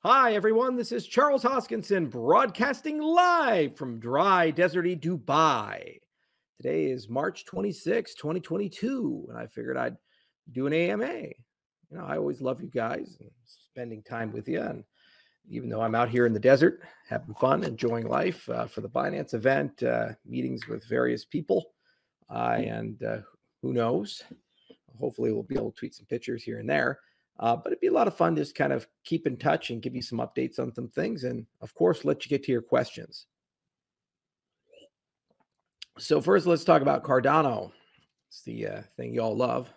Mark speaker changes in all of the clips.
Speaker 1: Hi, everyone. This is Chales Hoskinson broadcasting live from dry, deserty Dubai. Today is March 26, 2022, and I figured I'd do an AMA. I always love you guys and spending time with you. And even though I'm out here in the desert, having fun, enjoying life for the Binance event, meetings with various people, and who knows? Hopefully, we'll be able to tweet some pictures here and there. But it'd be a lot of fun just kind of keep in touch and give you some updates on some things. And of course, let you get to your questions. So first, let's talk about Cardano. It's the thing you all love.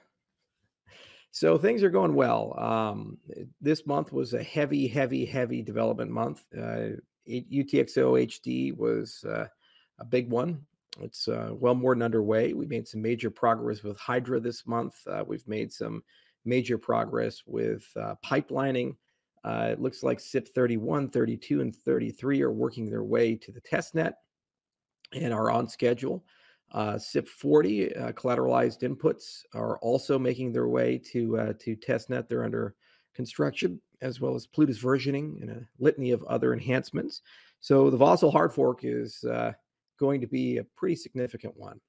Speaker 1: So things are going well. This month was a heavy development month. UTXO HD was a big one. It's well more than underway. We made some major progress with Hydra this month. We've made some major progress with pipelining. It looks like SIP 31, 32, and 33 are working their way to the testnet and are on schedule. SIP 40 collateralized inputs are also making their way to testnet. They're under construction, as well as Plutus versioning and a litany of other enhancements. So the Vossel hard fork is going to be a pretty significant one.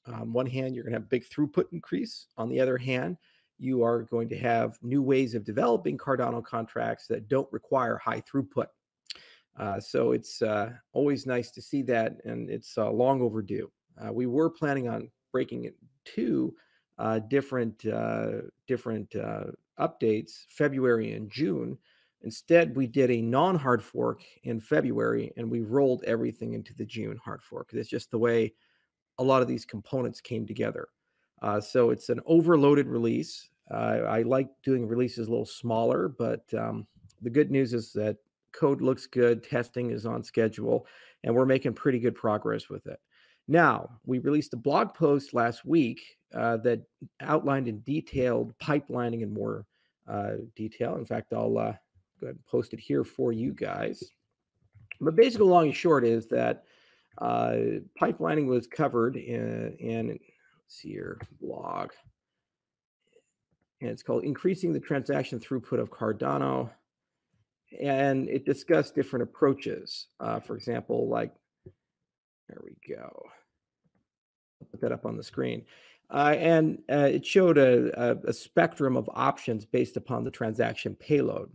Speaker 1: On one hand, you're going to have big throughput increase. On the other hand, you are going to have new ways of developing Cardano contracts that don't require high throughput. So it's always nice to see that, and it's long overdue. We were planning on breaking it to different updates, February and June. Instead, we did a non-hard fork in February, and we rolled everything into the June hard fork. It's just the way a lot of these components came together. So it's an overloaded release. I like doing releases a little smaller, but the good news is that code looks good, testing is on schedule, and we're making pretty good progress with it. Now, we released a blog post last week that outlined in detailed pipelining in more detail. In fact, I'll go ahead and post it here for you guys. But basically, long and short is that pipelining was covered in see your blog, and it's called Increasing the Transaction Throughput of Cardano, and it discussed different approaches. For example, like, there we go. I'll put that up on the screen. And it showed a spectrum of options based upon the transaction payload.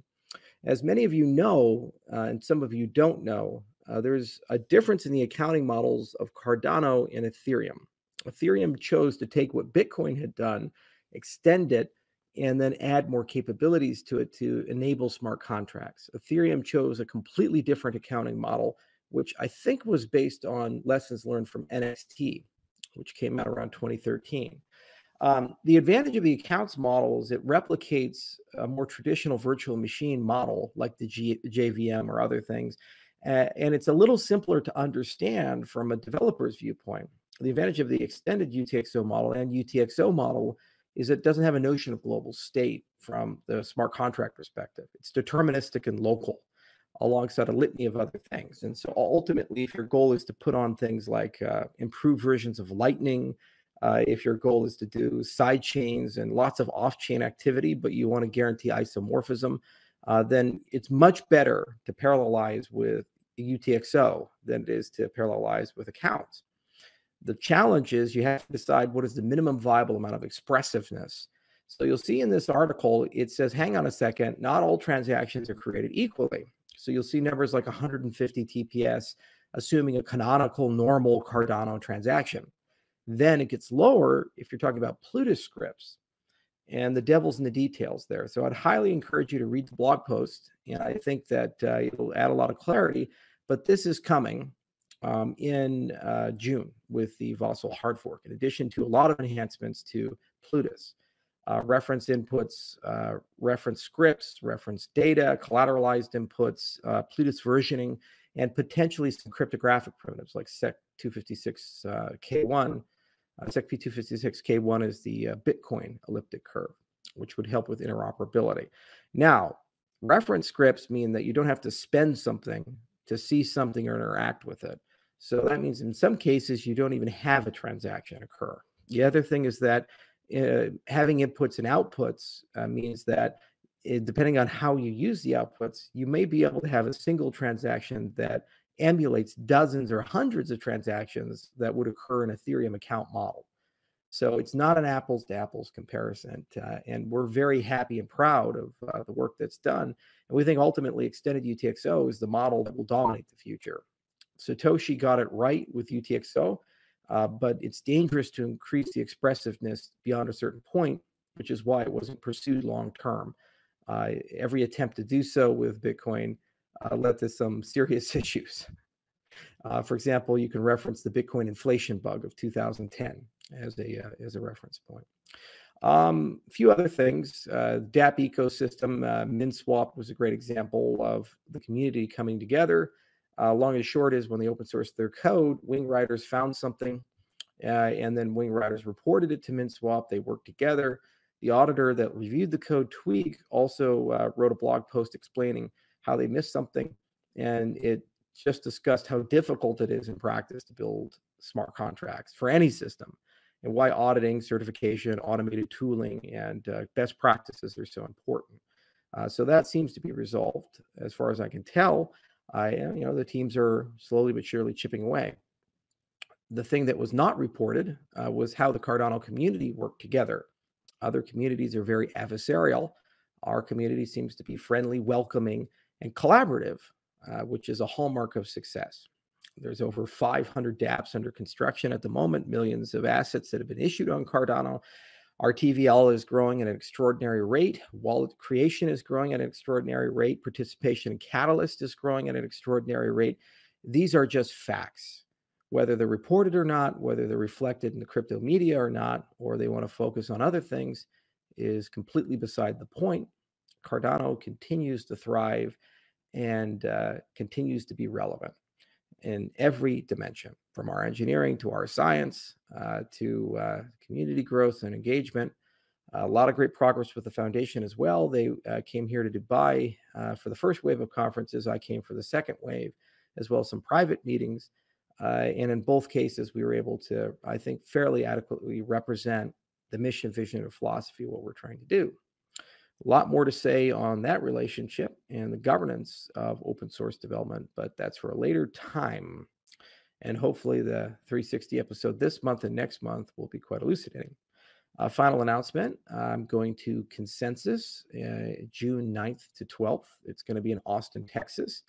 Speaker 1: As many of you know, and some of you don't know, there's a difference in the accounting models of Cardano and Ethereum. Ethereum chose to take what Bitcoin had done, extend it, and then add more capabilities to it to enable smart contracts. Ethereum chose a completely different accounting model, which I think was based on lessons learned from NXT, which came out around 2013. The advantage of the accounts model is it replicates a more traditional virtual machine model like the JVM or other things, and it's a little simpler to understand from a developer's viewpoint. The advantage of the extended UTXO model and UTXO model is it doesn't have a notion of global state from the smart contract perspective. It's deterministic and local alongside a litany of other things. And so ultimately, if your goal is to put on things like improved versions of Lightning, if your goal is to do side chains and lots of off-chain activity, but you want to guarantee isomorphism, then it's much better to parallelize with UTXO than it is to parallelize with accounts. The challenge is you have to decide what is the minimum viable amount of expressiveness. So you'll see in this article, it says, hang on a second, not all transactions are created equally. So you'll see numbers like 150 TPS, assuming a canonical normal Cardano transaction. Then it gets lower if you're talking about Plutus scripts, and the devil's in the details there. So I'd highly encourage you to read the blog post, and I think that it'll add a lot of clarity. But this is coming in June with the Vossel hard fork, in addition to a lot of enhancements to Plutus. Reference inputs, reference scripts, reference data, collateralized inputs, Plutus versioning, and potentially some cryptographic primitives like SEC256K1. SEC256K1 is the Bitcoin elliptic curve, which would help with interoperability. Now, reference scripts mean that you don't have to spend something to see something or interact with it. So that means in some cases, you don't even have a transaction occur. The other thing is that having inputs and outputs means that depending on how you use the outputs, you may be able to have a single transaction that emulates dozens or hundreds of transactions that would occur in Ethereum account model. So it's not an apples to apples comparison. And we're very happy and proud of the work that's done. And we think ultimately extended UTXO is the model that will dominate the future. Satoshi got it right with UTXO, but it's dangerous to increase the expressiveness beyond a certain point, which is why it wasn't pursued long term. Every attempt to do so with Bitcoin led to some serious issues. For example, you can reference the Bitcoin inflation bug of 2010 as a reference point. A few other things. DApp ecosystem, MinSwap was a great example of the community coming together. Long and short is when they open sourced their code, Wing Riders found something, and then Wing Riders reported it to MinSwap. They worked together. The auditor that reviewed the code tweak also wrote a blog post explaining how they missed something, and it just discussed how difficult it is in practice to build smart contracts for any system, and why auditing, certification, automated tooling, and best practices are so important. So that seems to be resolved as far as I can tell. The teams are slowly but surely chipping away. The thing that was not reported was how the Cardano community worked together. Other communities are very adversarial. Our community seems to be friendly, welcoming, and collaborative, which is a hallmark of success. There's over 500 dApps under construction at the moment, millions of assets that have been issued on Cardano. Our TVL is growing at an extraordinary rate. Wallet creation is growing at an extraordinary rate. Participation in Catalyst is growing at an extraordinary rate. These are just facts. Whether they're reported or not, whether they're reflected in the crypto media or not, or they want to focus on other things, is completely beside the point. Cardano continues to thrive and continues to be relevant in every dimension, from our engineering to our science to community growth and engagement. A lot of great progress with the foundation as well. They came here to Dubai for the first wave of conferences. I came for the second wave, as well as some private meetings. And in both cases, we were able to, I think, fairly adequately represent the mission, vision, and philosophy of what we're trying to do. A lot more to say on that relationship and the governance of open source development, but that's for a later time. And hopefully the 360 episode this month and next month will be quite elucidating. Final announcement, I'm going to Consensus June 9th to 12th. It's going to be in Austin, Texas.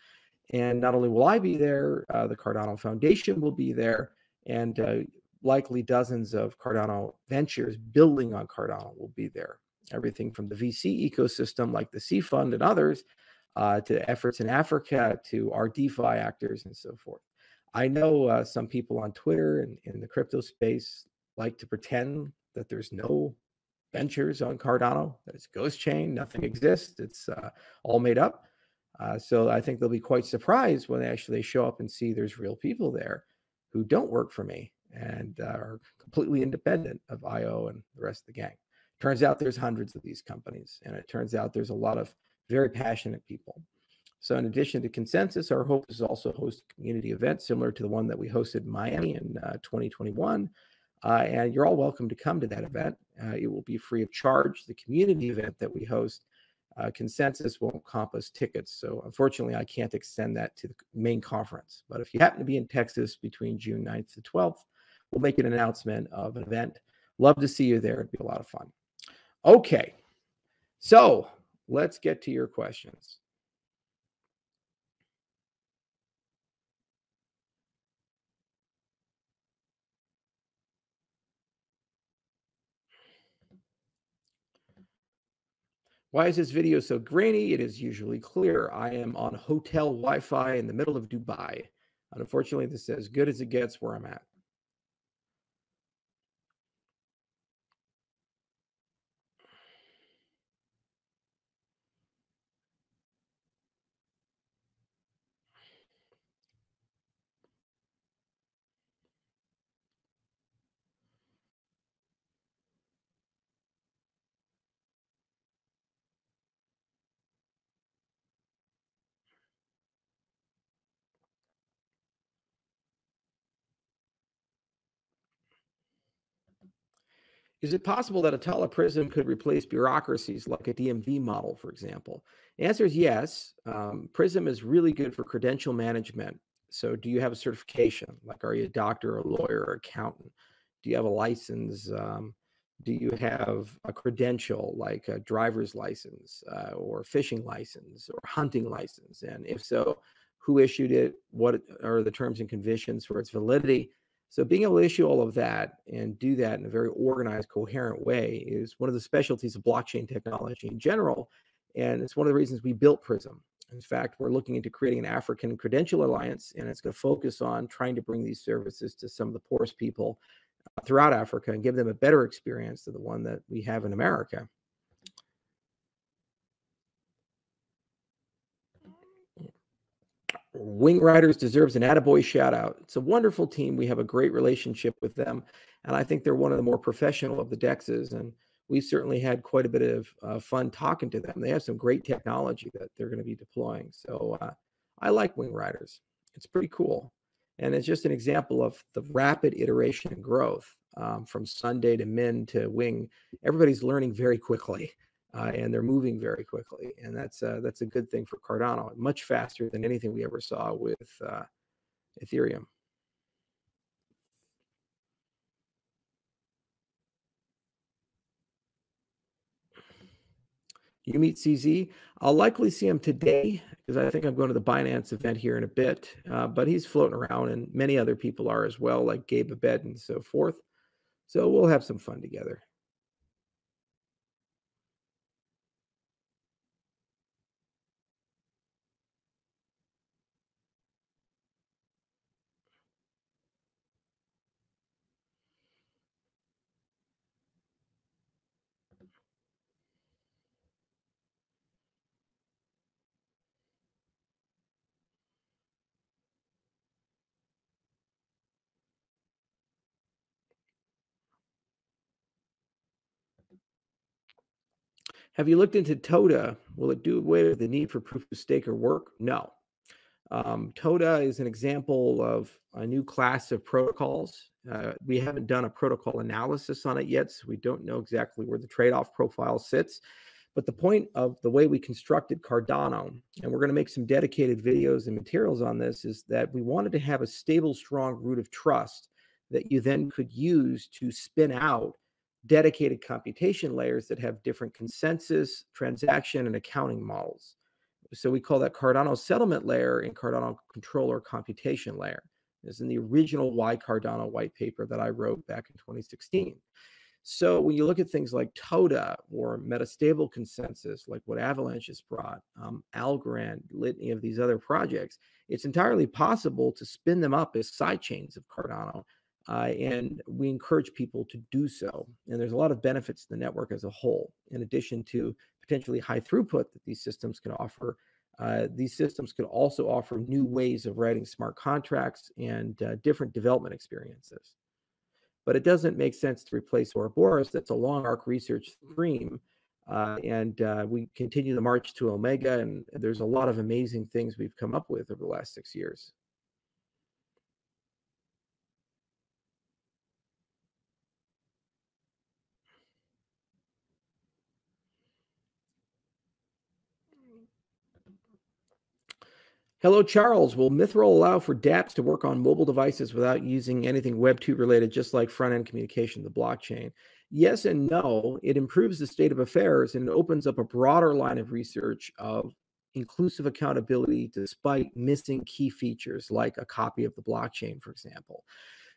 Speaker 1: And not only will I be there, the Cardano Foundation will be there, and likely dozens of Cardano ventures building on Cardano will be there. Everything from the VC ecosystem like the C Fund and others to efforts in Africa to our DeFi actors and so forth. I know some people on Twitter and in the crypto space like to pretend that there's no ventures on Cardano, that it's ghost chain, nothing exists, it's all made up. So I think they'll be quite surprised when they actually show up and see there's real people there who don't work for me and are completely independent of IO and the rest of the gang. Turns out there's hundreds of these companies, and it turns out there's a lot of very passionate people. So in addition to Consensus, our hope is also host a community event similar to the one that we hosted in Miami in 2021. And you're all welcome to come to that event. It will be free of charge. The community event that we host, Consensus won't encompass tickets. So unfortunately, I can't extend that to the main conference. But if you happen to be in Texas between June 9th to 12th, we'll make an announcement of an event. Love to see you there. It'd be a lot of fun. Okay, so let's get to your questions. Why is this video so grainy? It is usually clear. I am on hotel Wi-Fi in the middle of Dubai. Unfortunately, this is as good as it gets where I'm at. Is it possible that a teleprism could replace bureaucracies like a DMV model, for example? The answer is yes. Prism is really good for credential management. So, do you have a certification? Like, are you a doctor, a lawyer, or accountant? Do you have a license? Do you have a credential like a driver's license or fishing license or hunting license? And if so, who issued it? What are the terms and conditions for its validity? So being able to issue all of that and do that in a very organized, coherent way is one of the specialties of blockchain technology in general. And it's one of the reasons we built Prism. In fact, we're looking into creating an African Credential Alliance, and it's going to focus on trying to bring these services to some of the poorest people throughout Africa and give them a better experience than the one that we have in America. Wing Riders deserves an attaboy shout out. It's a wonderful team. We have a great relationship with them, and I think they're one of the more professional of the DEXs. And we've certainly had quite a bit of fun talking to them. They have some great technology that they're going to be deploying. So I like Wing Riders. It's pretty cool, and it's just an example of the rapid iteration and growth from Sunday to Min to Wing. Everybody's learning very quickly and they're moving very quickly, and that's a good thing for Cardano. Much faster than anything we ever saw with Ethereum. You meet CZ? I'll likely see him today because I think I'm going to the Binance event here in a bit. But he's floating around, and many other people are as well, like Gabe Abed and so forth. So we'll have some fun together. Have you looked into Toda? Will it do away with the need for proof of stake or work? No. Toda is an example of a new class of protocols. We haven't done a protocol analysis on it yet, so we don't know exactly where the trade-off profile sits. But the point of the way we constructed Cardano, and we're going to make some dedicated videos and materials on this, is that we wanted to have a stable, strong root of trust that you then could use to spin out dedicated computation layers that have different consensus, transaction, and accounting models. So we call that Cardano settlement layer and Cardano controller computation layer. This is in the original Why Cardano white paper that I wrote back in 2016. So when you look at things like Toda or metastable consensus, like what Avalanche has brought, Algorand, litany of these other projects, it's entirely possible to spin them up as sidechains of Cardano. And we encourage people to do so. And there's a lot of benefits to the network as a whole, in addition to potentially high throughput that these systems can offer. These systems could also offer new ways of writing smart contracts and different development experiences. But it doesn't make sense to replace Ouroboros. That's a long arc research stream. And we continue the march to Omega, and there's a lot of amazing things we've come up with over the last 6 years. Hello, Charles. Will Mithril allow for dApps to work on mobile devices without using anything Web 2 related, just like front-end communication of the blockchain? Yes and no. It improves the state of affairs and it opens up a broader line of research of inclusive accountability despite missing key features like a copy of the blockchain, for example.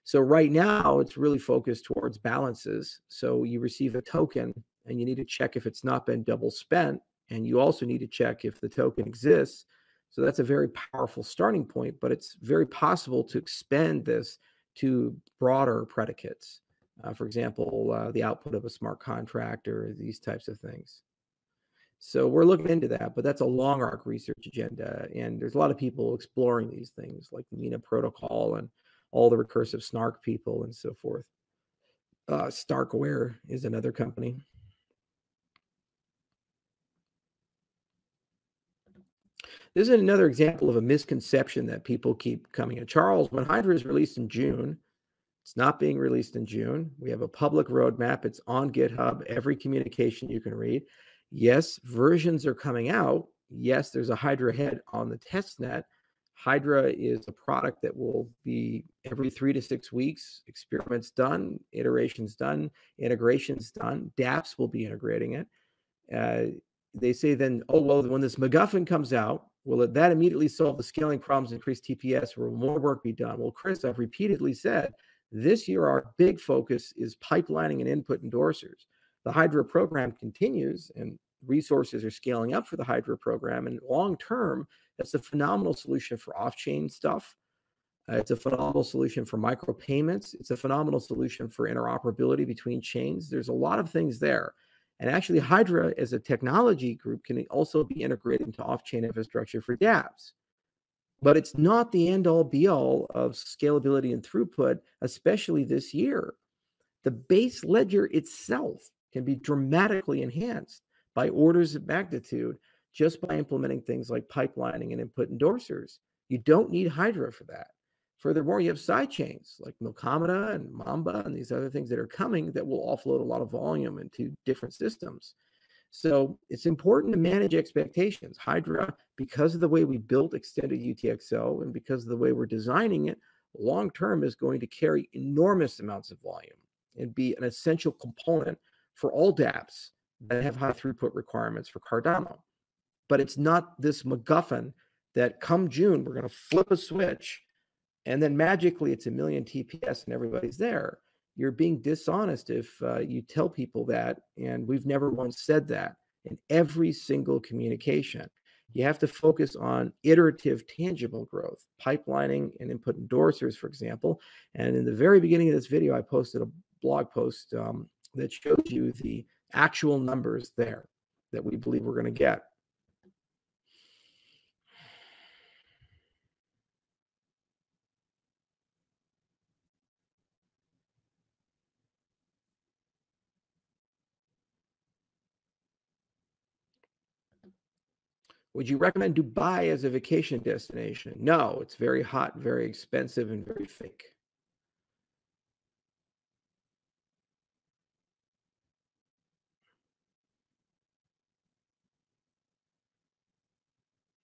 Speaker 1: So right now, it's really focused towards balances. So you receive a token and you need to check if it's not been double spent. And you also need to check if the token exists. So that's a very powerful starting point, but it's very possible to expand this to broader predicates. For example, the output of a smart contract or these types of things. So we're looking into that, but that's a long arc research agenda. And there's a lot of people exploring these things like the Mina protocol and all the recursive snark people and so forth. Starkware is another company. This is another example of a misconception that people keep coming at. Charles, when Hydra is released in June, It's not being released in June. We have a public roadmap. It's on GitHub, every communication you can read. Yes, versions are coming out. Yes, there's a Hydra head on the test net. Hydra is a product that will be every 3 to 6 weeks, experiments done, iterations done, integrations done. dApps will be integrating it. They say then, oh, well, when this MacGuffin comes out, will that immediately solve the scaling problems, increase TPS, or will more work be done? Well, Chris, I've repeatedly said, this year our big focus is pipelining and input endorsers. The Hydra program continues, and resources are scaling up for the Hydra program. And long term, that's a phenomenal solution for off-chain stuff. It's a phenomenal solution for micropayments. It's a phenomenal solution for interoperability between chains. There's a lot of things there. And actually, Hydra as a technology group can also be integrated into off-chain infrastructure for dApps. But it's not the end-all be-all of scalability and throughput, especially this year. The base ledger itself can be dramatically enhanced by orders of magnitude just by implementing things like pipelining and input endorsers. You don't need Hydra for that. Furthermore, you have sidechains like Milkomeda and Mamba and these other things that are coming that will offload a lot of volume into different systems. So it's important to manage expectations. Hydra, because of the way we built extended UTXO and because of the way we're designing it, long term is going to carry enormous amounts of volume and be an essential component for all dApps that have high throughput requirements for Cardano. But it's not this MacGuffin that come June, we're going to flip a switch and then magically it's a million TPS and everybody's there. You're being dishonest if you tell people that, and we've never once said that in every single communication. You have to focus on iterative, tangible growth, pipelining and input endorsers, for example. And in the very beginning of this video, I posted a blog post that shows you the actual numbers there that we believe we're going to get. Would you recommend Dubai as a vacation destination? No, it's very hot, very expensive, and very fake.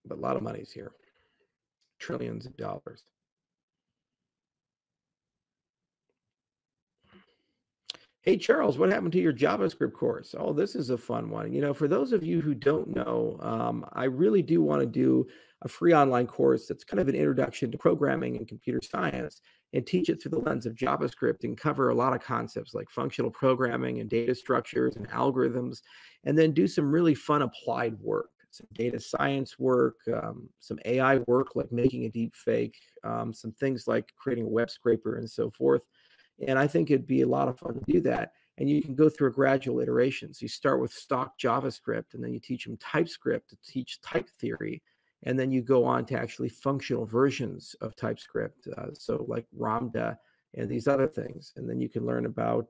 Speaker 1: But a lot of money's here. Trillions of dollars. Hey, Charles, what happened to your JavaScript course? Oh, this is a fun one. You know, for those of you who don't know, I really do want to do a free online course that's kind of an introduction to programming and computer science and teach it through the lens of JavaScript and cover a lot of concepts like functional programming and data structures and algorithms, and then do some really fun applied work, some data science work, some AI work like making a deep fake, some things like creating a web scraper and so forth. And I think it'd be a lot of fun to do that. And you can go through a gradual iteration. So you start with stock JavaScript, and then you teach them TypeScript to teach type theory. And then you go on to actually functional versions of TypeScript. So like Ramda and these other things. And then you can learn about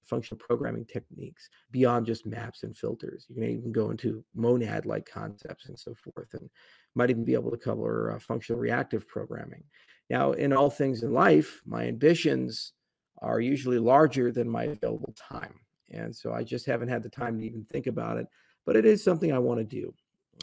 Speaker 1: functional programming techniques beyond just maps and filters. You can even go into monad-like concepts and so forth, and might even be able to cover functional reactive programming. Now, in all things in life, my ambitions are usually larger than my available time. And so I just haven't had the time to even think about it, but it is something I want to do.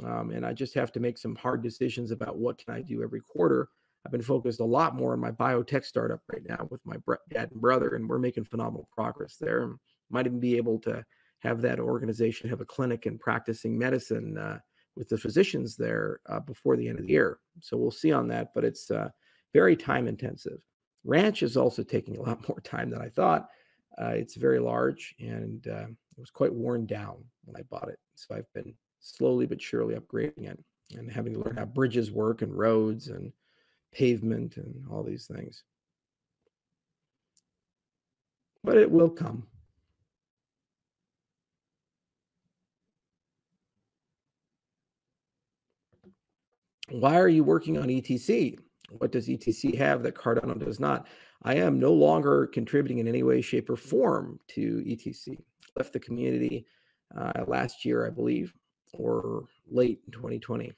Speaker 1: And I just have to make some hard decisions about what can I do every quarter. I've been focused a lot more on my biotech startup right now with my dad and brother, and we're making phenomenal progress there. Might even be able to have that organization have a clinic and practicing medicine with the physicians there before the end of the year. So we'll see on that, but it's very time intensive. Ranch is also taking a lot more time than I thought. It's very large, and it was quite worn down when I bought it. So I've been slowly but surely upgrading it and having to learn how bridges work and roads and pavement and all these things. But it will come. Why are you working on ETC? What does ETC have that Cardano does not? I am no longer contributing in any way, shape, or form to ETC. Left the community last year, I believe, or late in 2020.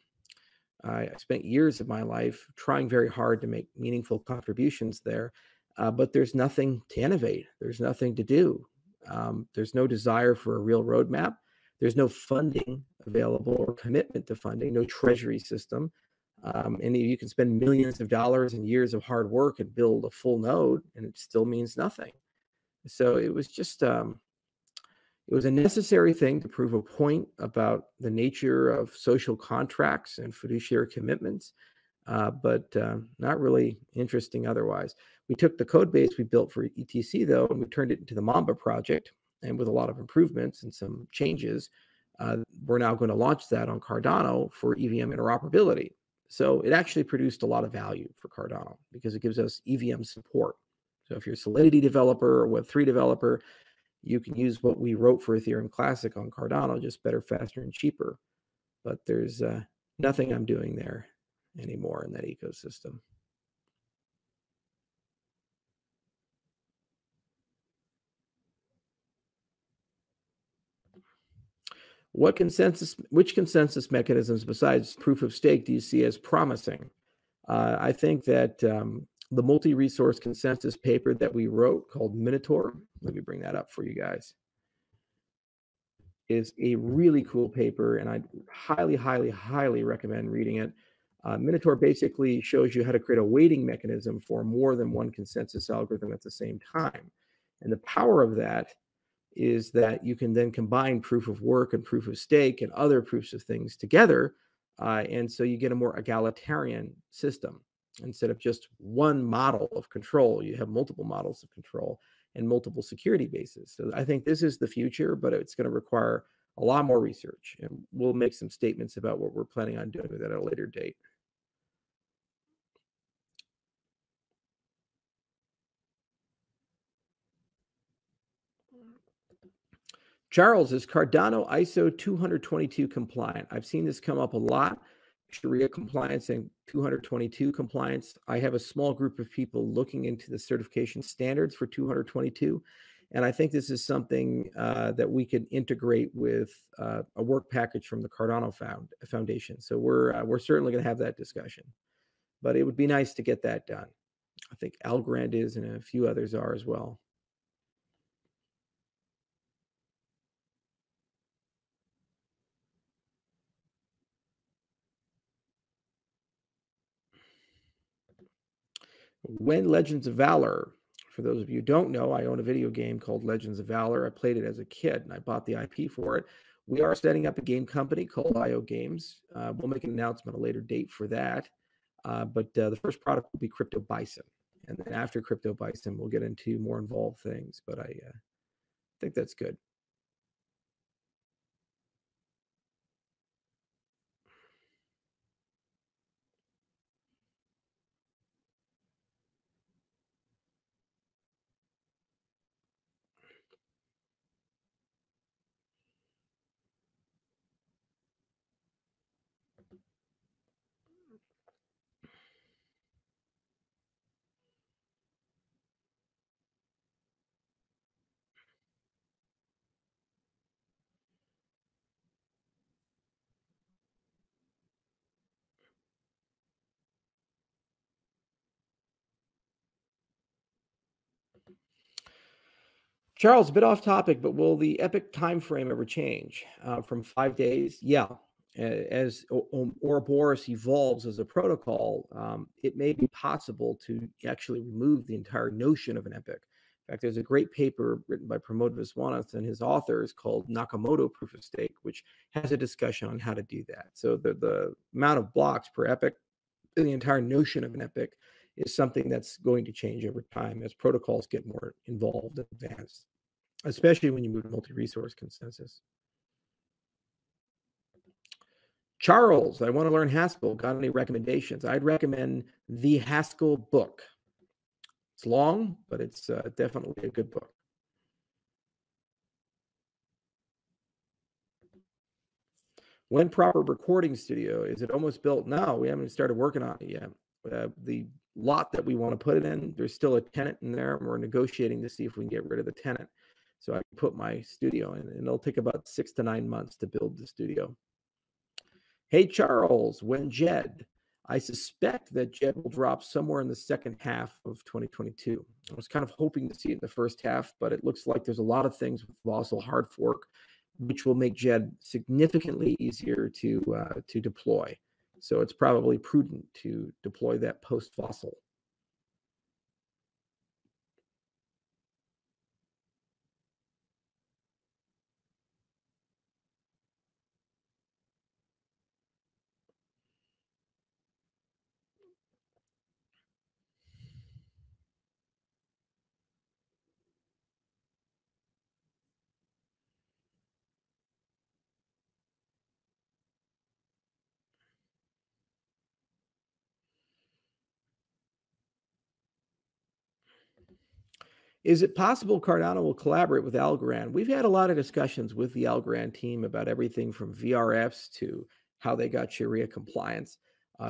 Speaker 1: I spent years of my life trying very hard to make meaningful contributions there. but there's nothing to innovate. There's nothing to do. There's no desire for a real roadmap. There's no funding available or commitment to funding, no treasury system. And you can spend millions of dollars and years of hard work and build a full node, and it still means nothing. So it was just, it was a necessary thing to prove a point about the nature of social contracts and fiduciary commitments, but not really interesting otherwise. We took the code base we built for ETC, though, and we turned it into the Mamba project. And with a lot of improvements and some changes, we're now going to launch that on Cardano for EVM interoperability. So it actually produced a lot of value for Cardano because it gives us EVM support. So if you're a Solidity developer or Web3 developer, you can use what we wrote for Ethereum Classic on Cardano, just better, faster, and cheaper. But there's nothing I'm doing there anymore in that ecosystem. Which consensus mechanisms besides proof of stake do you see as promising? I think that the multi-resource consensus paper that we wrote called Minotaur, let me bring that up for you guys, is a really cool paper, and I highly, highly, highly recommend reading it. Minotaur basically shows you how to create a weighting mechanism for more than one consensus algorithm at the same time. And the power of that is that you can then combine proof of work and proof of stake and other proofs of things together. And so you get a more egalitarian system. Instead of just one model of control, you have multiple models of control and multiple security bases. So I think this is the future, but it's going to require a lot more research. And we'll make some statements about what we're planning on doing with it at a later date. Charles, is Cardano ISO 222 compliant? I've seen this come up a lot. Sharia compliance and 222 compliance. I have a small group of people looking into the certification standards for 222. And I think this is something that we could integrate with a work package from the Cardano Foundation. So we're certainly going to have that discussion. But it would be nice to get that done. I think Algorand is, and a few others are as well. When Legends of Valor, for those of you who don't know, I own a video game called Legends of Valor. I played it as a kid, and I bought the IP for it. We are setting up a game company called IO Games. We'll make an announcement at a later date for that. But the first product will be Crypto Bison. And then after Crypto Bison, we'll get into more involved things. But I think that's good. Charles, a bit off topic, but will the Epic time frame ever change from 5 days? Yeah. As Ouroboros evolves as a protocol, it may be possible to actually remove the entire notion of an epic. In fact, there's a great paper written by Pramod Viswanath and his authors called Nakamoto Proof of Stake, which has a discussion on how to do that. So the amount of blocks per epic, the entire notion of an epic, is something that's going to change over time as protocols get more involved and advanced, especially when you move to multi-resource consensus. Charles, I want to learn Haskell. Got any recommendations? I'd recommend the Haskell book. It's long, but it's definitely a good book. When proper recording studio? Is it almost built? No, we haven't started working on it yet. The lot that we want to put it in, there's still a tenant in there, and we're negotiating to see if we can get rid of the tenant. So I can put my studio in, and it'll take about 6 to 9 months to build the studio. Hey, Charles, when Djed? I suspect that Djed will drop somewhere in the second half of 2022. I was kind of hoping to see it in the first half, but it looks like there's a lot of things with Fossil hard fork, which will make Djed significantly easier to deploy. So it's probably prudent to deploy that post Fossil. Is it possible Cardano will collaborate with Algorand? We've had a lot of discussions with the Algorand team about everything from VRFs to how they got Sharia compliance.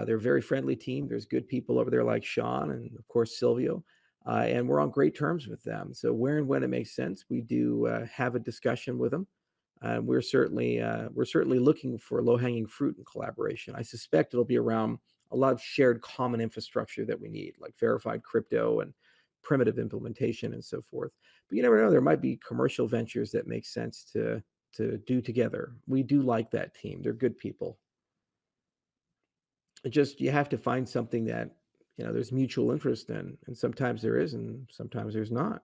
Speaker 1: They're a very friendly team. There's good people over there like Sean and, of course, Silvio. And we're on great terms with them. So where and when it makes sense, we do have a discussion with them. We're certainly looking for low-hanging fruit in collaboration. I suspect it'll be around a lot of shared common infrastructure that we need, like verified crypto and primitive implementation and so forth. But you never know, there might be commercial ventures that make sense to do together. We do like that team. They're good people. It just, you have to find something that, there's mutual interest in, and sometimes there is and sometimes there's not.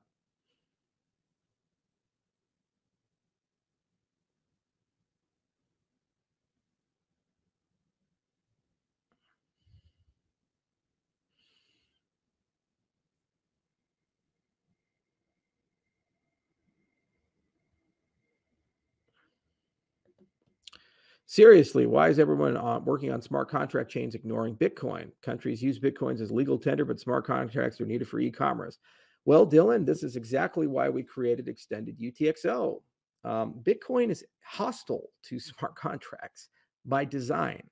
Speaker 1: Seriously, why is everyone working on smart contract chains ignoring Bitcoin? Countries use Bitcoins as legal tender, but smart contracts are needed for e-commerce. Well, Dylan, this is exactly why we created extended UTXO. Bitcoin is hostile to smart contracts by design.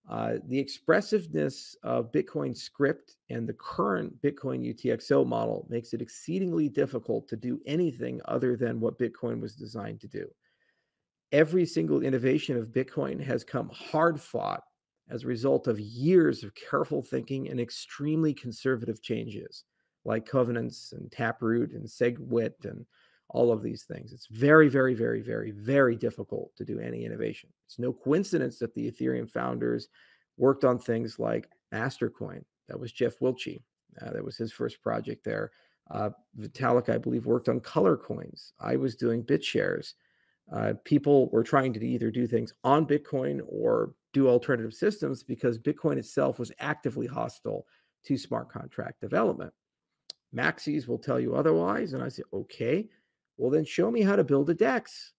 Speaker 1: The expressiveness of Bitcoin script and the current Bitcoin UTXO model makes it exceedingly difficult to do anything other than what Bitcoin was designed to do. Every single innovation of Bitcoin has come hard fought as a result of years of careful thinking and extremely conservative changes like covenants and taproot and SegWit and all of these things. It's very, very, very, very, very difficult to do any innovation. It's no coincidence that the Ethereum founders worked on things like Mastercoin. That was Jeff Wiltshire. That was his first project there. Vitalik, I believe, worked on color coins. I was doing BitShares. People were trying to either do things on Bitcoin or do alternative systems because Bitcoin itself was actively hostile to smart contract development. Maxis will tell you otherwise. And I say, okay, well, then show me how to build a DEX.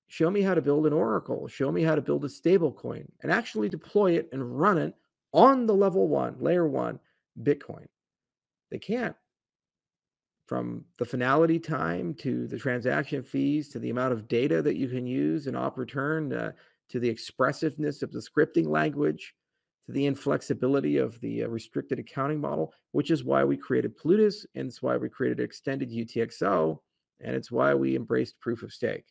Speaker 1: Show me how to build an Oracle. Show me how to build a stable coin and actually deploy it and run it on the layer one Bitcoin. They can't. From the finality time to the transaction fees to the amount of data that you can use in op return to the expressiveness of the scripting language to the inflexibility of the restricted accounting model, which is why we created Plutus, and it's why we created extended UTXO, and it's why we embraced proof of stake.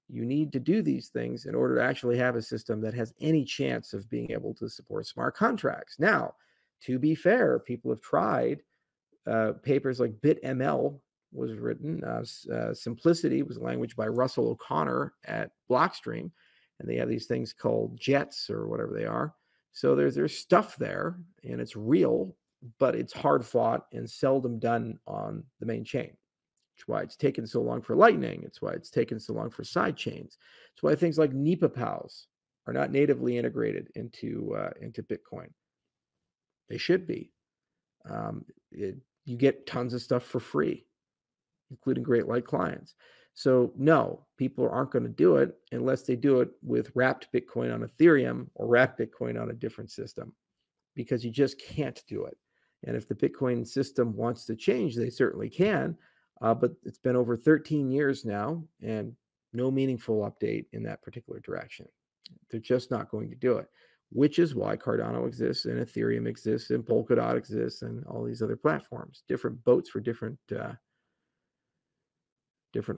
Speaker 1: You need to do these things in order to actually have a system that has any chance of being able to support smart contracts. Now, to be fair, people have tried. Papers like BitML was written. Simplicity was a language by Russell O'Connor at Blockstream, and they have these things called jets or whatever they are. So there's stuff there, and it's real, but it's hard fought and seldom done on the main chain. It's why it's taken so long for Lightning. It's why it's taken so long for sidechains. It's why things like NEPA PALs are not natively integrated into Bitcoin. They should be. You get tons of stuff for free, including great light clients. So no, people aren't going to do it unless they do it with wrapped Bitcoin on Ethereum or wrapped Bitcoin on a different system, because you just can't do it. And if the Bitcoin system wants to change, they certainly can. But it's been over 13 years now and no meaningful update in that particular direction. They're just not going to do it, which is why Cardano exists and Ethereum exists and Polkadot exists and all these other platforms, different boats for different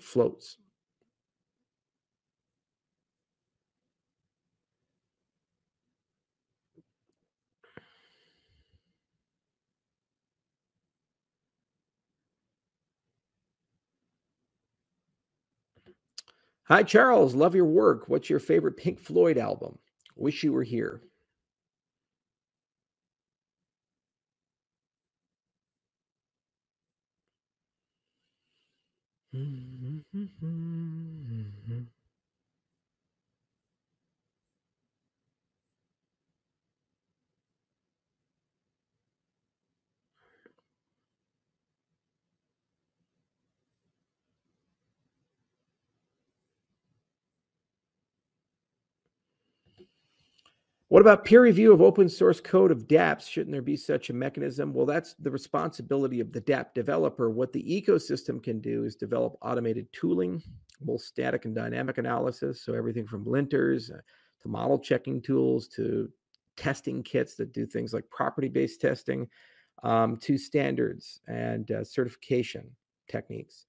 Speaker 1: floats. Hi, Charles. Love your work. What's your favorite Pink Floyd album? Wish you were here. What about peer review of open source code of dApps? Shouldn't there be such a mechanism? Well, that's the responsibility of the dApp developer. What the ecosystem can do is develop automated tooling, both static and dynamic analysis. So everything from linters to model checking tools to testing kits that do things like property-based testing, to standards and certification techniques.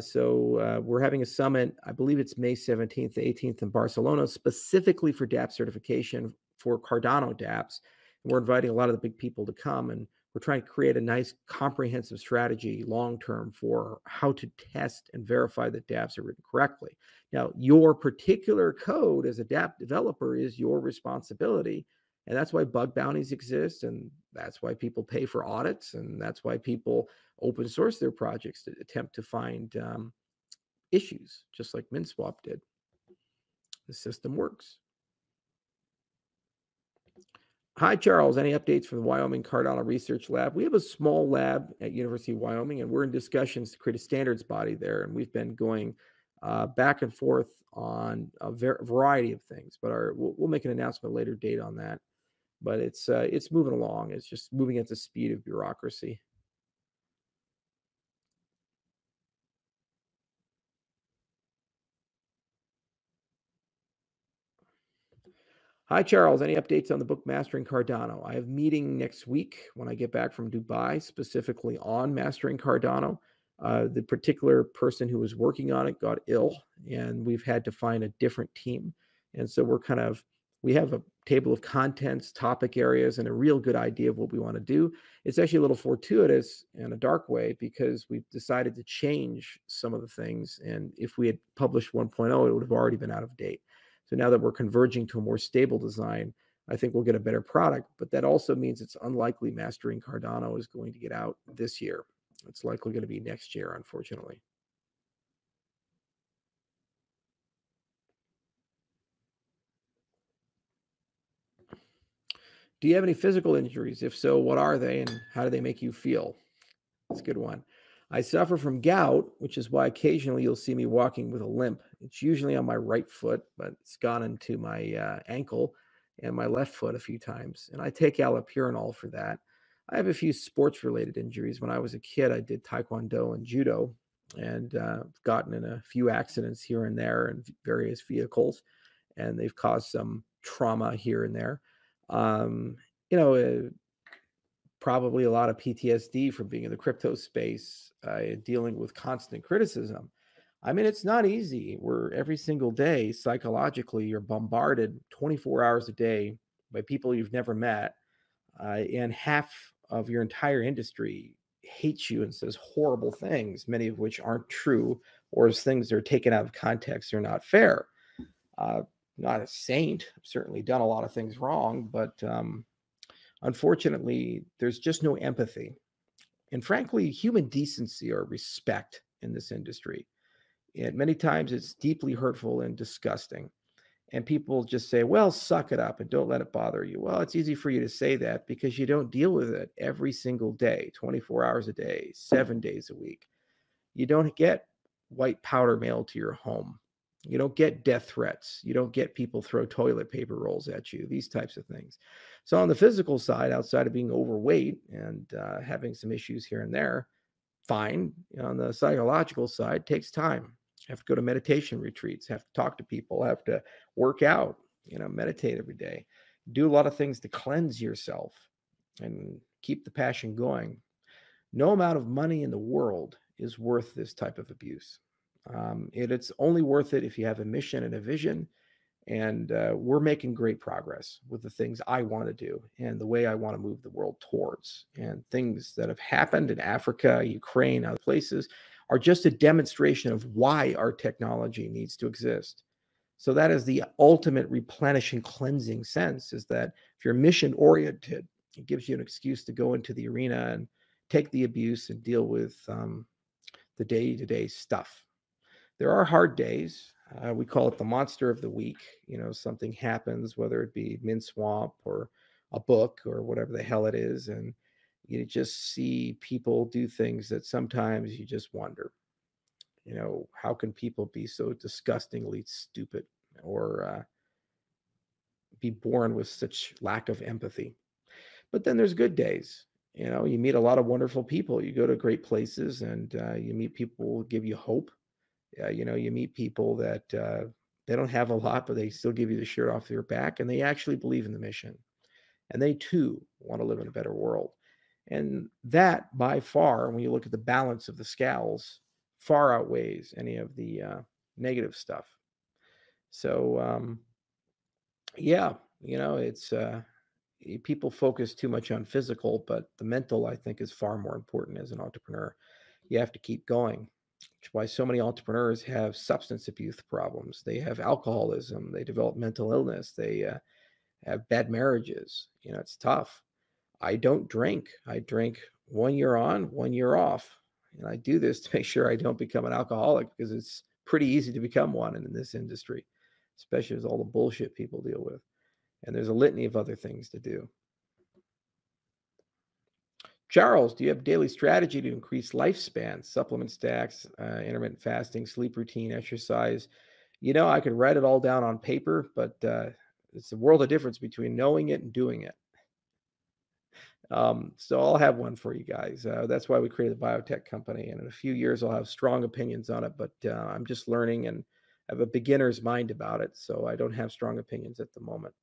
Speaker 1: So we're having a summit, I believe it's May 17th to 18th in Barcelona, specifically for dApp certification for Cardano dApps. And we're inviting a lot of the big people to come, and we're trying to create a nice comprehensive strategy long-term for how to test and verify that dApps are written correctly. Now, your particular code as a dApp developer is your responsibility. And that's why bug bounties exist. And that's why people pay for audits. And that's why people open source their projects to attempt to find issues, just like MinSwap did. The system works. Hi, Charles. Any updates from the Wyoming Cardano Research Lab? We have a small lab at University of Wyoming, and we're in discussions to create a standards body there. And we've been going back and forth on a variety of things, but we'll make an announcement later date on that. But it's moving along. It's just moving at the speed of bureaucracy. Hi, Charles. Any updates on the book Mastering Cardano? I have a meeting next week when I get back from Dubai, specifically on Mastering Cardano. The particular person who was working on it got ill, and we've had to find a different team. And so we have a table of contents, topic areas, and a real good idea of what we want to do. It's actually a little fortuitous in a dark way because we've decided to change some of the things. And if we had published 1.0, it would have already been out of date. So now that we're converging to a more stable design, I think we'll get a better product. But that also means it's unlikely Mastering Cardano is going to get out this year. It's likely going to be next year, unfortunately. Do you have any physical injuries? If so, what are they and how do they make you feel? That's a good one. I suffer from gout, which is why occasionally you'll see me walking with a limp. It's usually on my right foot, but it's gone into my ankle and my left foot a few times. And I take allopurinol for that. I have a few sports related injuries. When I was a kid, I did taekwondo and judo and gotten in a few accidents here and there in various vehicles, and they've caused some trauma here and there. Um, you know, probably a lot of PTSD from being in the crypto space, dealing with constant criticism. I mean, it's not easy. Where every single day, psychologically, you're bombarded 24 hours a day by people you've never met, and half of your entire industry hates you and says horrible things, many of which aren't true, or as things that are taken out of context are not fair. Uh, Not a saint. I've certainly done a lot of things wrong, but unfortunately, there's just no empathy. And frankly, human decency or respect in this industry. And many times it's deeply hurtful and disgusting. And people just say, well, suck it up and don't let it bother you. Well, it's easy for you to say that because you don't deal with it every single day, 24 hours a day, 7 days a week. You don't get white powder mailed to your home. You don't get death threats. You don't get people throw toilet paper rolls at you, these types of things. So, on the physical side, outside of being overweight and having some issues here and there, fine. On the psychological side, takes time. Have to go to meditation retreats, have to talk to people, have to work out, meditate every day, do a lot of things to cleanse yourself and keep the passion going. No amount of money in the world is worth this type of abuse. It's only worth it if you have a mission and a vision. And we're making great progress with the things I want to do and the way I want to move the world towards. And things that have happened in Africa, Ukraine, other places are just a demonstration of why our technology needs to exist. So that is the ultimate replenishing, cleansing sense, is that if you're mission oriented, it gives you an excuse to go into the arena and take the abuse and deal with the day-to-day stuff. There are hard days. We call it the monster of the week. Something happens, whether it be Min Swamp or a book or whatever the hell it is, and you just see people do things that sometimes you just wonder, how can people be so disgustingly stupid or be born with such lack of empathy? But then there's good days. You meet a lot of wonderful people. You go to great places and you meet people who give you hope. You meet people that they don't have a lot, but they still give you the shirt off their back, and they actually believe in the mission. And they too want to live in a better world. And that, by far, when you look at the balance of the scales, far outweighs any of the negative stuff. So, yeah, it's people focus too much on physical, but the mental, I think, is far more important as an entrepreneur. You have to keep going, which is why so many entrepreneurs have substance abuse problems. They have alcoholism. They develop mental illness. They have bad marriages. It's tough. I don't drink. I drink 1 year on, 1 year off. And I do this to make sure I don't become an alcoholic, because it's pretty easy to become one in this industry, especially with all the bullshit people deal with. And there's a litany of other things to do. Charles, do you have daily strategy to increase lifespan, supplement stacks, intermittent fasting, sleep routine, exercise? I could write it all down on paper, but it's a world of difference between knowing it and doing it. So I'll have one for you guys. That's why we created the biotech company. And in a few years, I'll have strong opinions on it, but I'm just learning and have a beginner's mind about it. So I don't have strong opinions at the moment.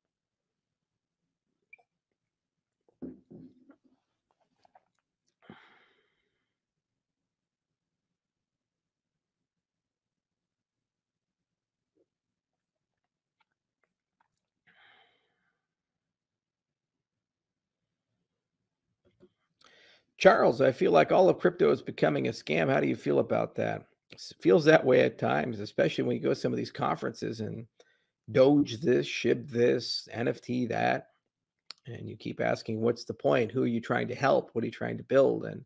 Speaker 1: Charles, I feel like all of crypto is becoming a scam. How do you feel about that? It feels that way at times, especially when you go to some of these conferences and Doge this, SHIB this, NFT that, and you keep asking, what's the point? Who are you trying to help? What are you trying to build? And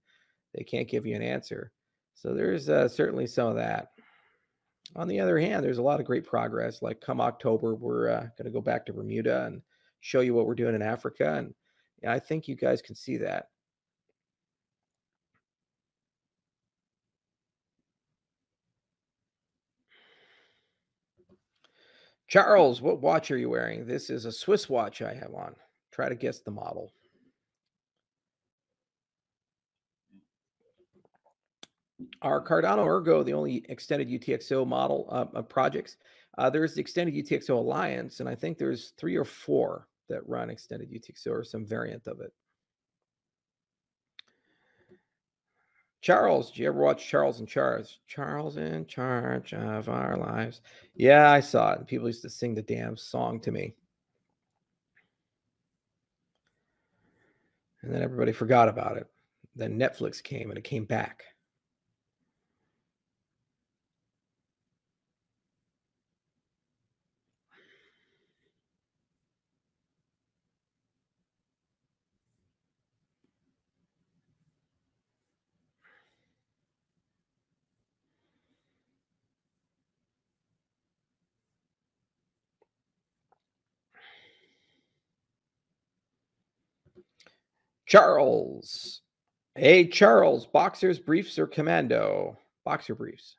Speaker 1: they can't give you an answer. So there's certainly some of that. On the other hand, there's a lot of great progress. Like come October, we're going to go back to Bermuda and show you what we're doing in Africa. And I think you guys can see that. Charles, what watch are you wearing? This is a Swiss watch I have on. Try to guess the model. Our Cardano Ergo, the only extended UTXO model projects. There's the extended UTXO Alliance, and I think there's 3 or 4 that run extended UTXO or some variant of it. Charles, do you ever watch Charles in Charge? Charles in Charge of Our Lives. Yeah, I saw it. People used to sing the damn song to me. And then everybody forgot about it. Then Netflix came and it came back. Charles. Hey, Charles, boxers, briefs, or commando? Boxer briefs.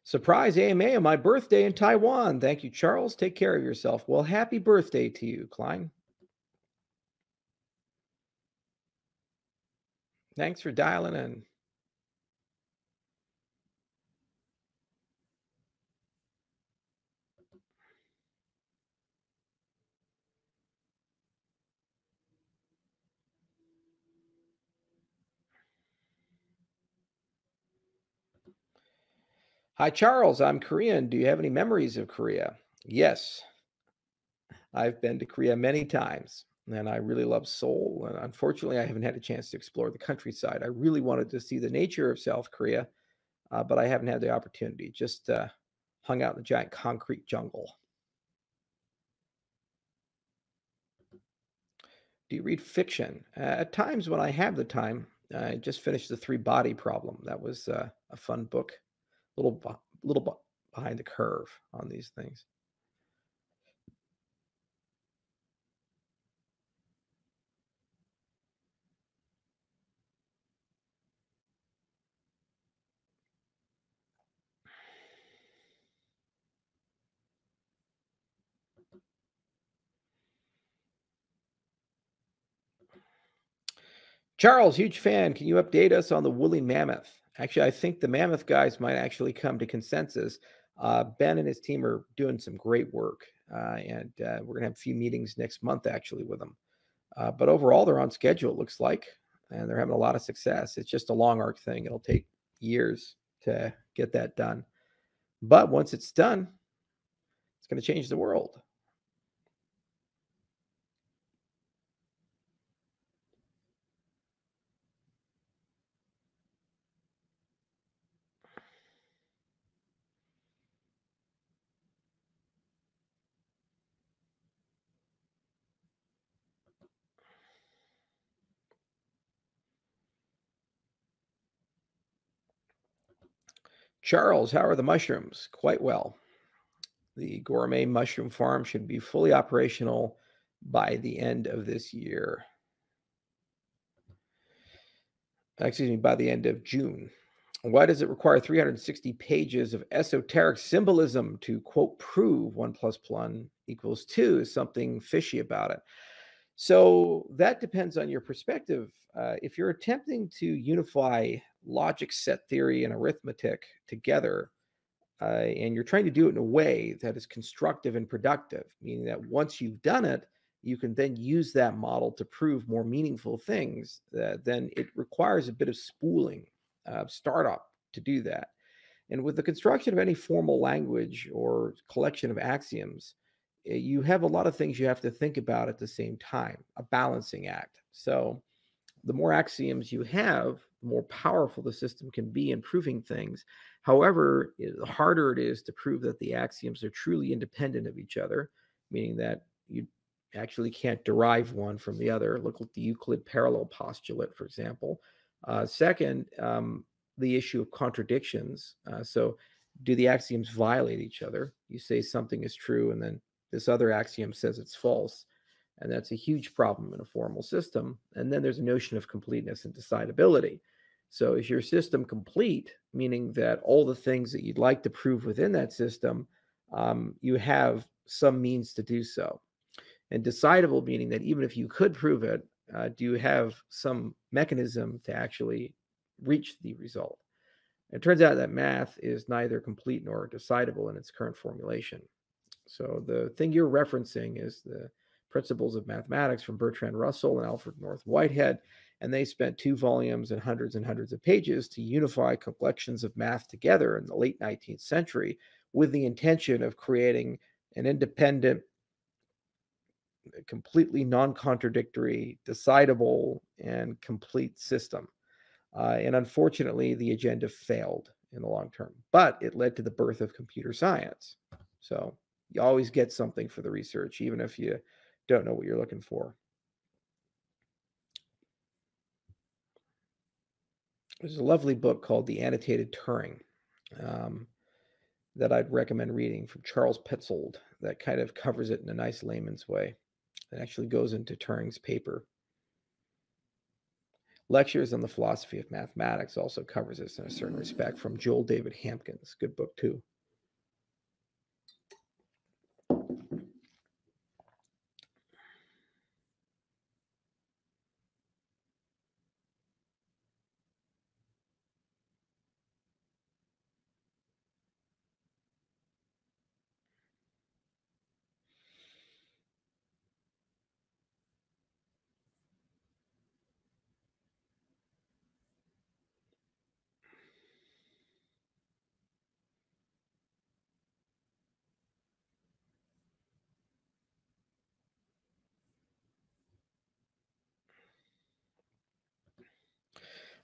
Speaker 1: Surprise AMA on my birthday in Taiwan. Thank you, Charles. Take care of yourself. Well, happy birthday to you, Klein. Thanks for dialing in. Hi, Charles. I'm Korean. Do you have any memories of Korea? Yes. I've been to Korea many times. and I really love Seoul. And unfortunately, I haven't had a chance to explore the countryside. I really wanted to see the nature of South Korea, but I haven't had the opportunity. Just hung out in the giant concrete jungle. Do you read fiction? At times when I have the time. I just finished The Three Body Problem. That was a fun book. Little behind the curve on these things. Charles, huge fan. Can you update us on the woolly mammoth? Actually, I think the mammoth guys might actually come to consensus. Ben and his team are doing some great work, and we're going to have a few meetings next month actually with them. But overall, they're on schedule, it looks like, and they're having a lot of success. It's just a long arc thing. It'll take years to get that done. But once it's done, it's going to change the world. Charles, how are the mushrooms? Quite well. The gourmet mushroom farm should be fully operational by the end of this year. Excuse me, by the end of June. Why does it require 360 pages of esoteric symbolism to, quote, prove 1 plus 1 equals 2? Is something fishy about it. So that depends on your perspective. If you're attempting to unify logic, set theory, and arithmetic together, and you're trying to do it in a way that is constructive and productive, meaning that once you've done it, you can then use that model to prove more meaningful things, then it requires a bit of spooling, startup to do that. And with the construction of any formal language or collection of axioms, you have a lot of things you have to think about at the same time, a balancing act. So the more axioms you have, the more powerful the system can be in proving things. However, the harder it is to prove that the axioms are truly independent of each other, meaning that you actually can't derive one from the other. Look at the Euclid parallel postulate, for example. Second, the issue of contradictions. So, do the axioms violate each other? You say something is true, and then this other axiom says it's false. And that's a huge problem in a formal system. And then there's a notion of completeness and decidability. So is your system complete, meaning that all the things that you'd like to prove within that system, you have some means to do so. And decidable, meaning that even if you could prove it, do you have some mechanism to actually reach the result? It turns out that math is neither complete nor decidable in its current formulation. So the thing you're referencing is the Principles of Mathematics from Bertrand Russell and Alfred North Whitehead, and they spent 2 volumes and hundreds of pages to unify collections of math together in the late 19th century with the intention of creating an independent, completely non-contradictory, decidable, and complete system. And unfortunately, the agenda failed in the long term, but it led to the birth of computer science. So you always get something for the research, even if you don't know what you're looking for. There's a lovely book called The Annotated Turing um, that I'd recommend reading from Charles Petzold that kind of covers it in a nice layman's way. It actually goes into Turing's paper. Lectures on the Philosophy of Mathematics also covers this in a certain respect from Joel David Hampkins. Good book, too.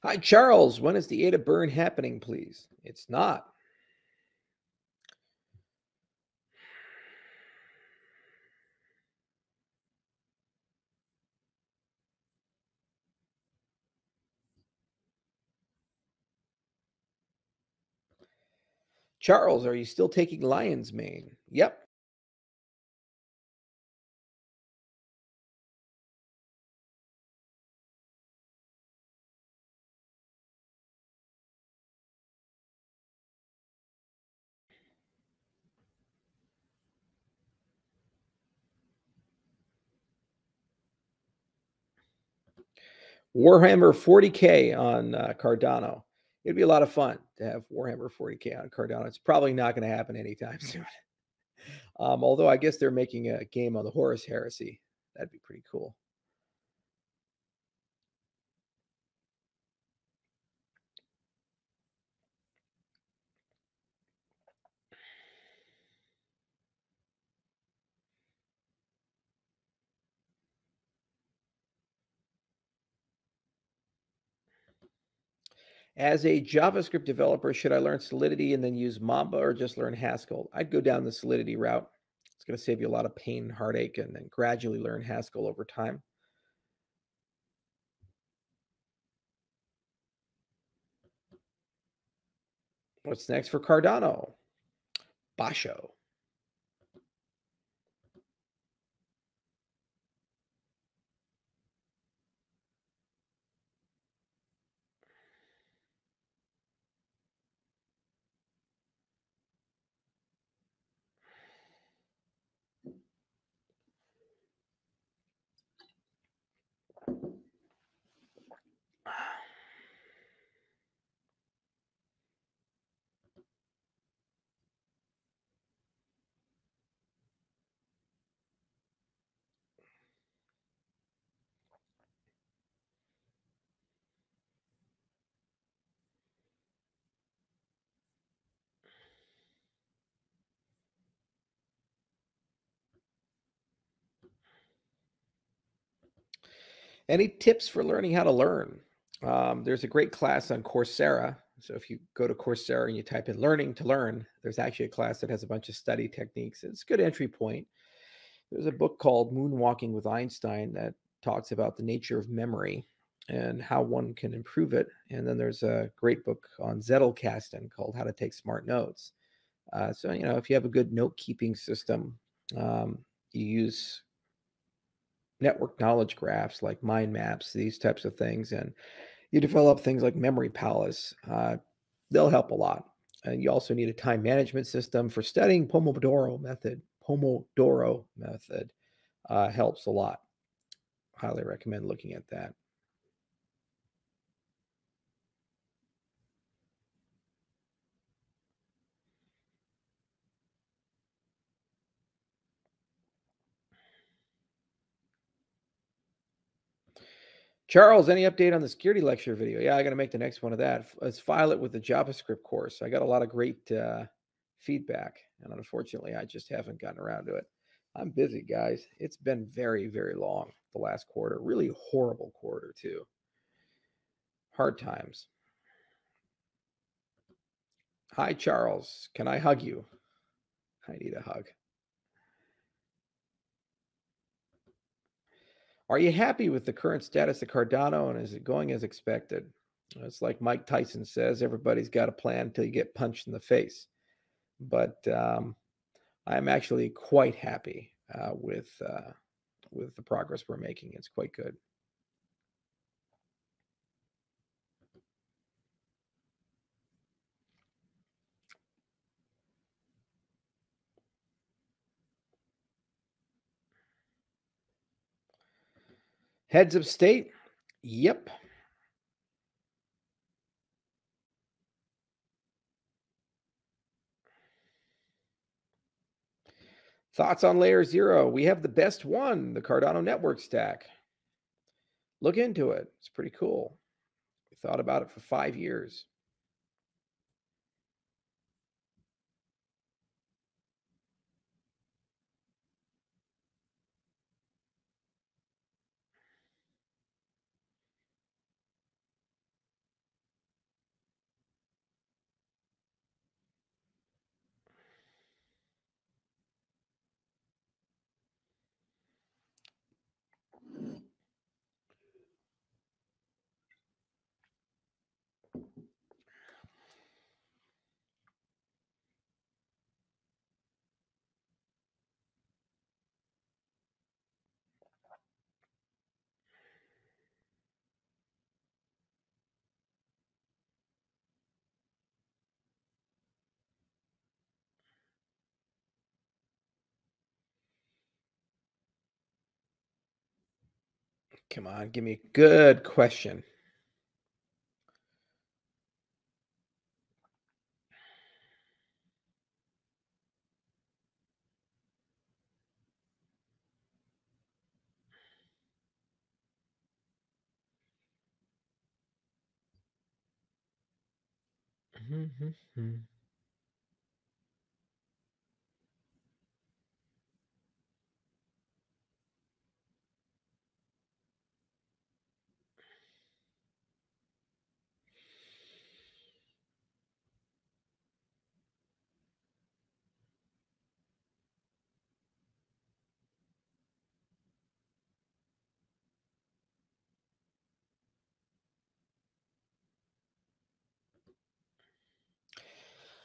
Speaker 1: Hi, Charles. When is the Ada burn happening, please? It's not. Charles, are you still taking lion's mane? Yep. Warhammer 40K on Cardano. It'd be a lot of fun to have Warhammer 40K on Cardano. It's probably not going to happen anytime soon. Although I guess they're making a game on the Horus Heresy. That'd be pretty cool. As a JavaScript developer, should I learn Solidity and then use Mamba or just learn Haskell? I'd go down the Solidity route. It's going to save you a lot of pain and heartache and then gradually learn Haskell over time. What's next for Cardano? Basho. Any tips for learning how to learn? There's a great class on Coursera. So if you go to Coursera and you type in learning to learn, there's actually a class that has a bunch of study techniques. It's a good entry point. There's a book called Moonwalking with Einstein that talks about the nature of memory and how one can improve it. And then there's a great book on Zettelkasten called How to Take Smart Notes. So, if you have a good note keeping system, you use network knowledge graphs like mind maps, these types of things, and you develop things like memory palace. They'll help a lot. And you also need a time management system for studying. Pomodoro method helps a lot. Highly recommend looking at that. Charles, any update on the security lecture video? Yeah, I got to make the next one of that. Let's file it with the JavaScript course. I got a lot of great feedback, and unfortunately, I just haven't gotten around to it. I'm busy, guys. It's been very, very long the last quarter. Really horrible quarter, too. Hard times. Hi, Charles. Can I hug you? I need a hug. Are you happy with the current status of Cardano, and is it going as expected? It's like Mike Tyson says, everybody's got a plan until you get punched in the face. But I'm actually quite happy with the progress we're making. It's quite good. Heads of state? Yep. Thoughts on layer zero? We have the best one, the Cardano network stack. Look into it. It's pretty cool. We thought about it for 5 years. Come on, give me a good question.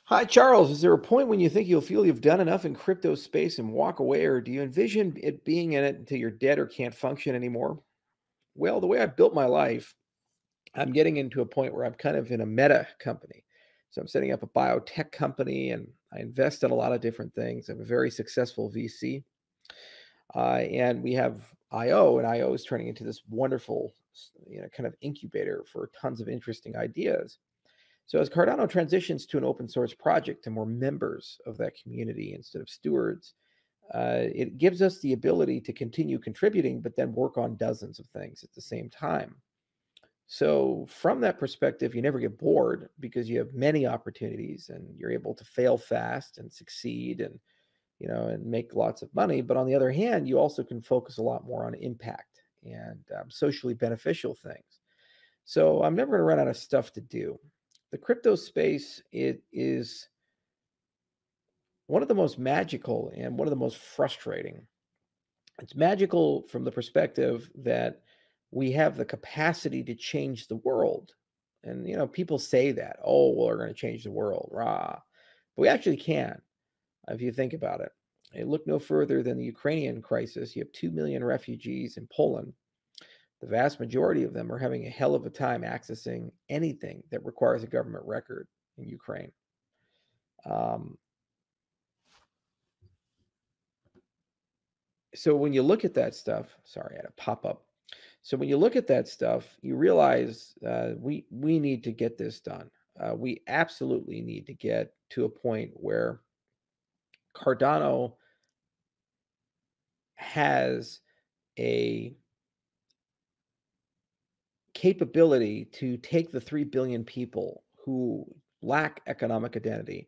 Speaker 1: Hi, Charles. Is there a point when you think you'll feel you've done enough in crypto space and walk away, or do you envision it being in it until you're dead or can't function anymore? Well, the way I built my life, I'm getting into a point where I'm kind of in a meta company. So I'm setting up a biotech company and I invest in a lot of different things. I'm a very successful VC. And we have IO, and IO is turning into this wonderful, kind of incubator for tons of interesting ideas. So as Cardano transitions to an open source project and more members of that community instead of stewards, it gives us the ability to continue contributing, but then work on dozens of things at the same time. So from that perspective, you never get bored because you have many opportunities and you're able to fail fast and succeed and make lots of money. But on the other hand, you also can focus a lot more on impact and socially beneficial things. So I'm never going to run out of stuff to do. The crypto space, it is one of the most magical and one of the most frustrating. It's magical from the perspective that we have the capacity to change the world. And people say that, oh, well, we're going to change the world, rah. But we actually can, if you think about it. Look no further than the Ukrainian crisis. You have 2 million refugees in Poland. The vast majority of them are having a hell of a time accessing anything that requires a government record in Ukraine. Um, so when you look at that stuff, sorry, I had a pop up. So when you look at that stuff, you realize we need to get this done. We absolutely need to get to a point where Cardano has a capability to take the 3 billion people who lack economic identity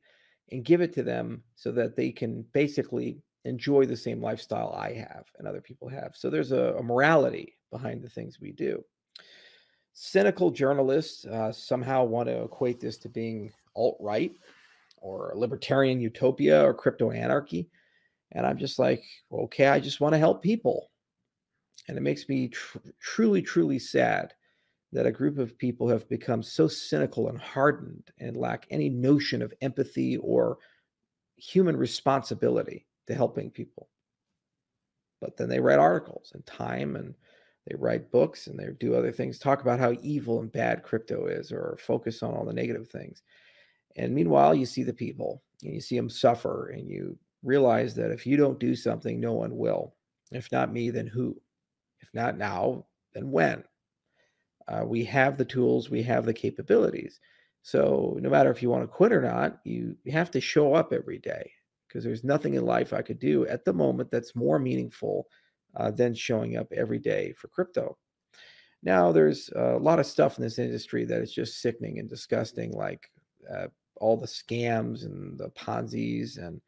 Speaker 1: and give it to them so that they can basically enjoy the same lifestyle I have and other people have. So there's a morality behind the things we do. Cynical journalists somehow want to equate this to being alt-right or libertarian utopia or crypto anarchy. And I'm just like, okay, I just want to help people. And it makes me truly, truly sad that a group of people have become so cynical and hardened and lack any notion of empathy or human responsibility to helping people. But then they write articles in Time and they write books and they do other things, talk about how evil and bad crypto is or focus on all the negative things. And meanwhile, you see the people and you see them suffer and you realize that if you don't do something, no one will. If not me, then who? If not now, then when? We have the tools, we have the capabilities. So no matter if you want to quit or not, you have to show up every day because there's nothing in life I could do at the moment that's more meaningful than showing up every day for crypto. Now, there's a lot of stuff in this industry that is just sickening and disgusting, like uh, all the scams and the Ponzi's and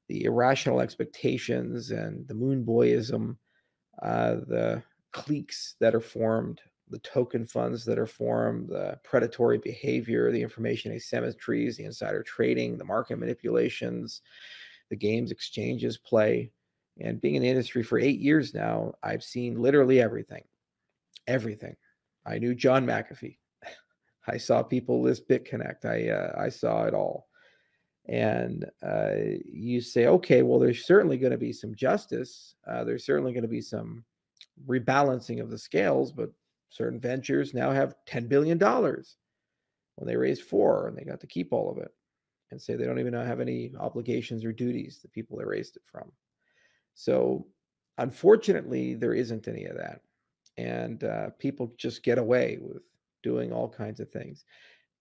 Speaker 1: the irrational expectations and the moon boyism, the cliques that are formed, the token funds that are formed, the predatory behavior, the information asymmetries, the insider trading, the market manipulations, the games exchanges play. And being in the industry for 8 years now, I've seen literally everything. Everything. I knew John McAfee. I saw people list BitConnect. I saw it all. And you say, okay, well, there's certainly going to be some justice. There's certainly going to be some rebalancing of the scales, but certain ventures now have $10 billion when they raised four and they got to keep all of it and say they don't even have any obligations or duties to people they raised it from. So unfortunately, there isn't any of that. and people just get away with doing all kinds of things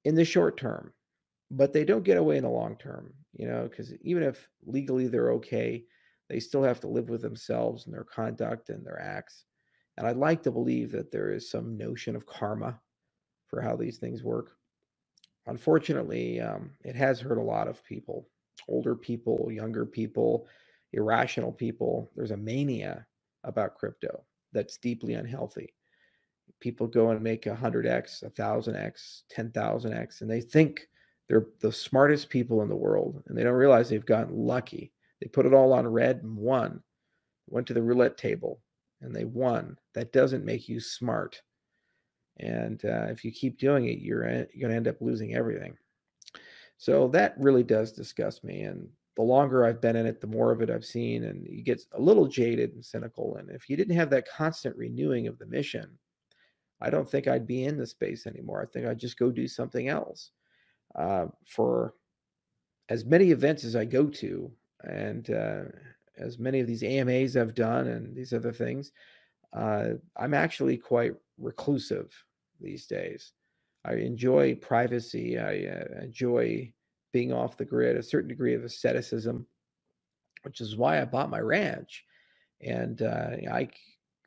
Speaker 1: in the short term, but they don't get away in the long term, because even if legally they're okay, they still have to live with themselves and their conduct and their acts. And I'd like to believe that there is some notion of karma for how these things work. Unfortunately, it has hurt a lot of people, older people, younger people, irrational people. There's a mania about crypto that's deeply unhealthy. People go and make 100x, 1,000x, 10,000x, and they think they're the smartest people in the world, and they don't realize they've gotten lucky. They put it all on red and won, went to the roulette table, and they won. That doesn't make you smart. And if you keep doing it, you're going to end up losing everything. So that really does disgust me. And the longer I've been in it, the more of it I've seen, and you get a little jaded and cynical. And if you didn't have that constant renewing of the mission, I don't think I'd be in the space anymore. I think I'd just go do something else. For as many events as I go to, and as many of these AMAs I've done and these other things, I'm actually quite reclusive these days. I enjoy privacy. I enjoy being off the grid, a certain degree of asceticism, which is why I bought my ranch. And I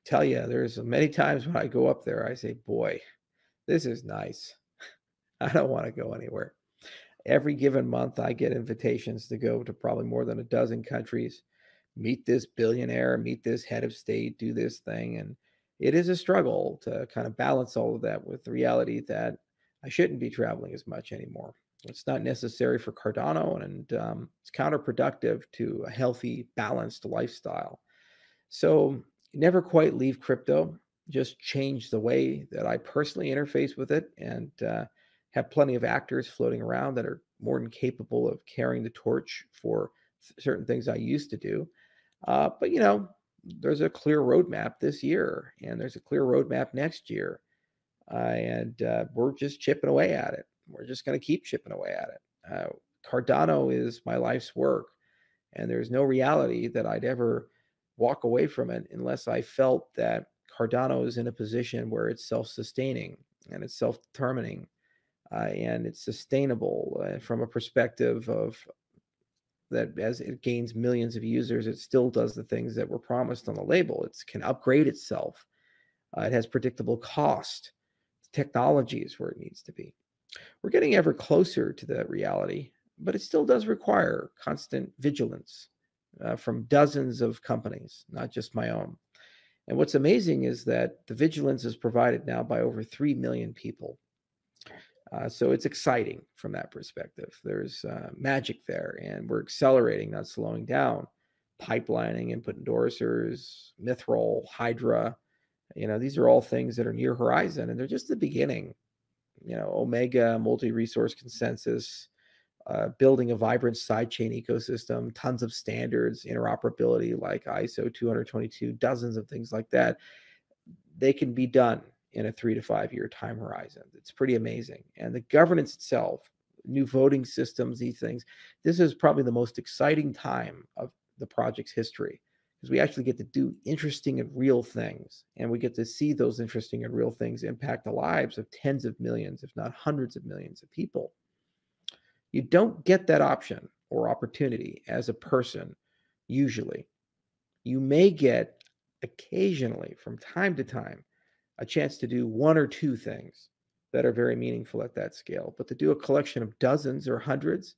Speaker 1: tell you, there's many times when I go up there, I say, boy, this is nice. I don't want to go anywhere. Every given month, I get invitations to go to probably more than a dozen countries, meet this billionaire, meet this head of state, do this thing. And it is a struggle to kind of balance all of that with the reality that I shouldn't be traveling as much anymore. It's not necessary for Cardano, and it's counterproductive to a healthy, balanced lifestyle. So never quite leave crypto, just change the way that I personally interface with it, and have plenty of actors floating around that are more than capable of carrying the torch for certain things I used to do. But there's a clear roadmap this year, and there's a clear roadmap next year, and we're just chipping away at it. We're just going to keep chipping away at it. Cardano is my life's work, and there's no reality that I'd ever walk away from it unless I felt that Cardano is in a position where it's self-sustaining and it's self-determining, and it's sustainable from a perspective of that as it gains millions of users, it still does the things that were promised on the label. It can upgrade itself. It has predictable cost. Technology is where it needs to be. We're getting ever closer to that reality, but it still does require constant vigilance from dozens of companies, not just my own. And what's amazing is that the vigilance is provided now by over 3 million people. So it's exciting from that perspective. There's magic there, and we're accelerating, not slowing down. Pipelining, input endorsers, Mithril, Hydra, these are all things that are near horizon, and they're just the beginning. Omega, multi-resource consensus, building a vibrant sidechain ecosystem, tons of standards, interoperability like ISO 222, dozens of things like that. They can be done in a 3 to 5 year time horizon. It's pretty amazing. And the governance itself, new voting systems, these things, this is probably the most exciting time of the project's history, because we actually get to do interesting and real things. And we get to see those interesting and real things impact the lives of tens of millions, if not hundreds of millions of people. You don't get that option or opportunity as a person, usually. You may get occasionally, from time to time, a chance to do one or two things that are very meaningful at that scale. But to do a collection of dozens or hundreds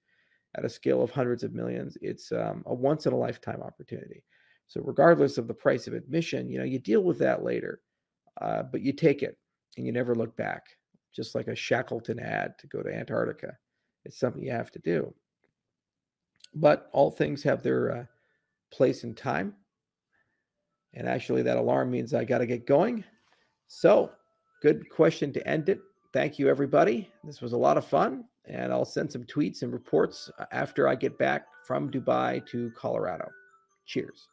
Speaker 1: at a scale of hundreds of millions, it's a once in a lifetime opportunity. So regardless of the price of admission, you deal with that later, but you take it and you never look back, just like a Shackleton ad to go to Antarctica. It's something you have to do. But all things have their place and time. And actually, that alarm means I got to get going. So, good question to end it. Thank you, everybody. This was a lot of fun, and I'll send some tweets and reports after I get back from Dubai to Colorado. Cheers.